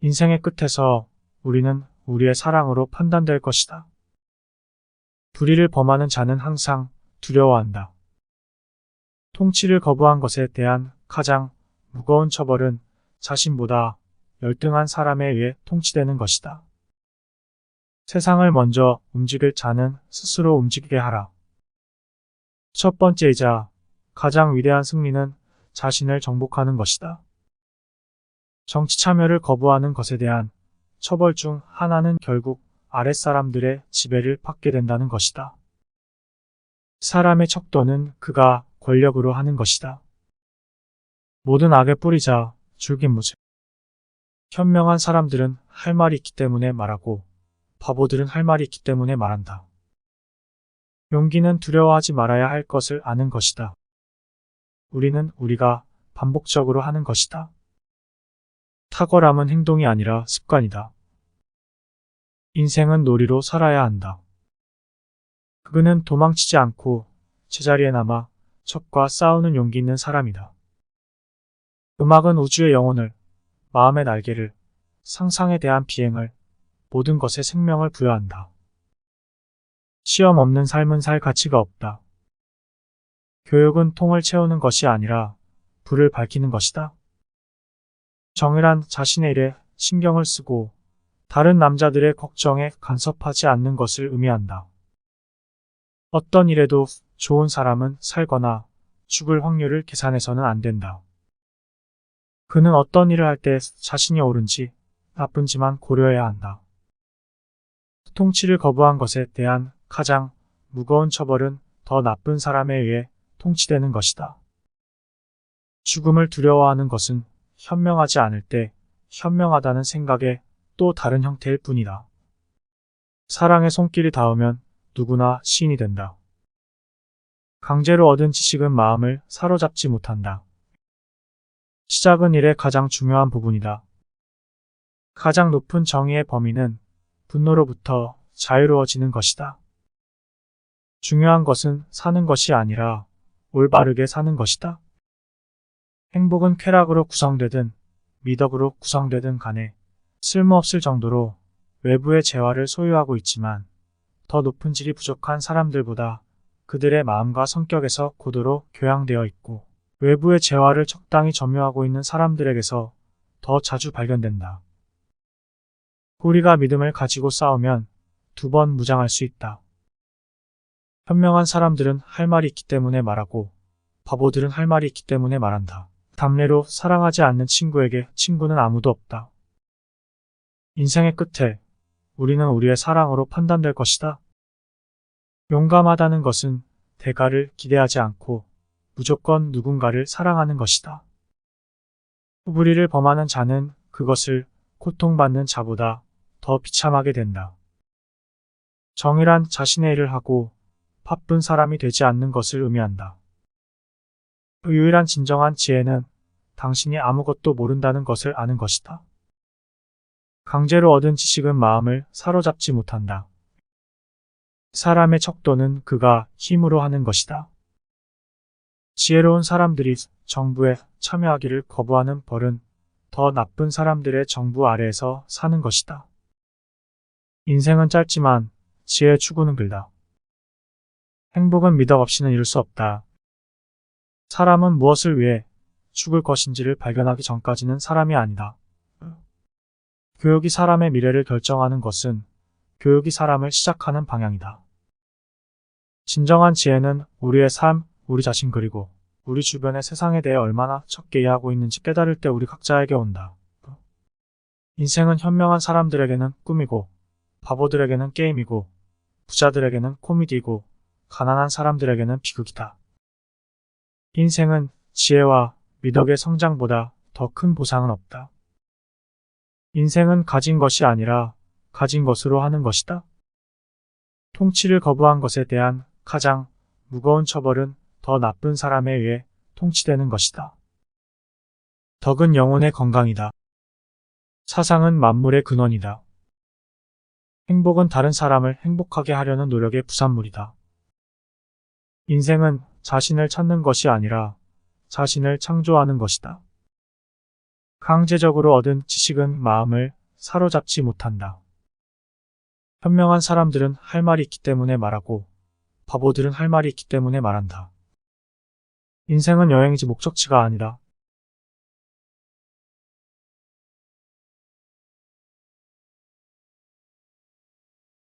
인생의 끝에서 우리는 우리의 사랑으로 판단될 것이다. 불의를 범하는 자는 항상 두려워한다. 통치를 거부한 것에 대한 가장 무거운 처벌은 자신보다 열등한 사람에 의해 통치되는 것이다. 세상을 먼저 움직일 자는 스스로 움직이게 하라. 첫 번째이자 가장 위대한 승리는 자신을 정복하는 것이다. 정치 참여를 거부하는 것에 대한 처벌 중 하나는 결국 아랫사람들의 지배를 받게 된다는 것이다. 사람의 척도는 그가 권력으로 하는 것이다. 모든 악의 뿌리자 줄기무지. 현명한 사람들은 할 말이 있기 때문에 말하고 바보들은 할 말이 있기 때문에 말한다. 용기는 두려워하지 말아야 할 것을 아는 것이다. 우리는 우리가 반복적으로 하는 것이다. 탁월함은 행동이 아니라 습관이다. 인생은 놀이로 살아야 한다. 그는 도망치지 않고 제자리에 남아 적과 싸우는 용기 있는 사람이다. 음악은 우주의 영혼을, 마음의 날개를, 상상에 대한 비행을, 모든 것에 생명을 부여한다. 시험 없는 삶은 살 가치가 없다. 교육은 통을 채우는 것이 아니라 불을 밝히는 것이다. 정의란 자신의 일에 신경을 쓰고 다른 남자들의 걱정에 간섭하지 않는 것을 의미한다. 어떤 일에도 좋은 사람은 살거나 죽을 확률을 계산해서는 안 된다. 그는 어떤 일을 할 때 자신이 옳은지 나쁜지만 고려해야 한다. 통치를 거부한 것에 대한 가장 무거운 처벌은 더 나쁜 사람에 의해 통치되는 것이다. 죽음을 두려워하는 것은 현명하지 않을 때 현명하다는 생각의 또 다른 형태일 뿐이다. 사랑의 손길이 닿으면 누구나 시인이 된다. 강제로 얻은 지식은 마음을 사로잡지 못한다. 시작은 일의 가장 중요한 부분이다. 가장 높은 정의의 범위는 분노로부터 자유로워지는 것이다. 중요한 것은 사는 것이 아니라 올바르게 사는 것이다. 행복은 쾌락으로 구성되든 미덕으로 구성되든 간에 쓸모없을 정도로 외부의 재화를 소유하고 있지만 더 높은 질이 부족한 사람들보다 그들의 마음과 성격에서 고도로 교양되어 있고 외부의 재화를 적당히 점유하고 있는 사람들에게서 더 자주 발견된다. 우리가 믿음을 가지고 싸우면 2번 무장할 수 있다. 현명한 사람들은 할 말이 있기 때문에 말하고 바보들은 할 말이 있기 때문에 말한다. 담례로 사랑하지 않는 친구에게 친구는 아무도 없다. 인생의 끝에 우리는 우리의 사랑으로 판단될 것이다. 용감하다는 것은 대가를 기대하지 않고 무조건 누군가를 사랑하는 것이다. 불의를 범하는 자는 그것을 고통받는 자보다 더 비참하게 된다. 정의란 자신의 일을 하고 바쁜 사람이 되지 않는 것을 의미한다. 유일한 진정한 지혜는 당신이 아무것도 모른다는 것을 아는 것이다. 강제로 얻은 지식은 마음을 사로잡지 못한다. 사람의 척도는 그가 힘으로 하는 것이다. 지혜로운 사람들이 정부에 참여하기를 거부하는 벌은 더 나쁜 사람들의 정부 아래에서 사는 것이다. 인생은 짧지만 지혜의 추구는 길다. 행복은 미덕 없이는 이룰 수 없다. 사람은 무엇을 위해 죽을 것인지를 발견하기 전까지는 사람이 아니다. 교육이 사람의 미래를 결정하는 것은 교육이 사람을 시작하는 방향이다. 진정한 지혜는 우리의 삶, 우리 자신 그리고 우리 주변의 세상에 대해 얼마나 적게 이해하고 있는지 깨달을 때 우리 각자에게 온다. 인생은 현명한 사람들에게는 꿈이고 바보들에게는 게임이고 부자들에게는 코미디이고 가난한 사람들에게는 비극이다. 인생은 지혜와 미덕의 성장보다 더 큰 보상은 없다. 인생은 가진 것이 아니라 가진 것으로 하는 것이다. 통치를 거부한 것에 대한 가장 무거운 처벌은 더 나쁜 사람에 의해 통치되는 것이다. 덕은 영혼의 건강이다. 사상은 만물의 근원이다. 행복은 다른 사람을 행복하게 하려는 노력의 부산물이다. 인생은 자신을 찾는 것이 아니라 자신을 창조하는 것이다. 강제적으로 얻은 지식은 마음을 사로잡지 못한다. 현명한 사람들은 할 말이 있기 때문에 말하고 바보들은 할 말이 있기 때문에 말한다. 인생은 여행이지 목적지가 아니다.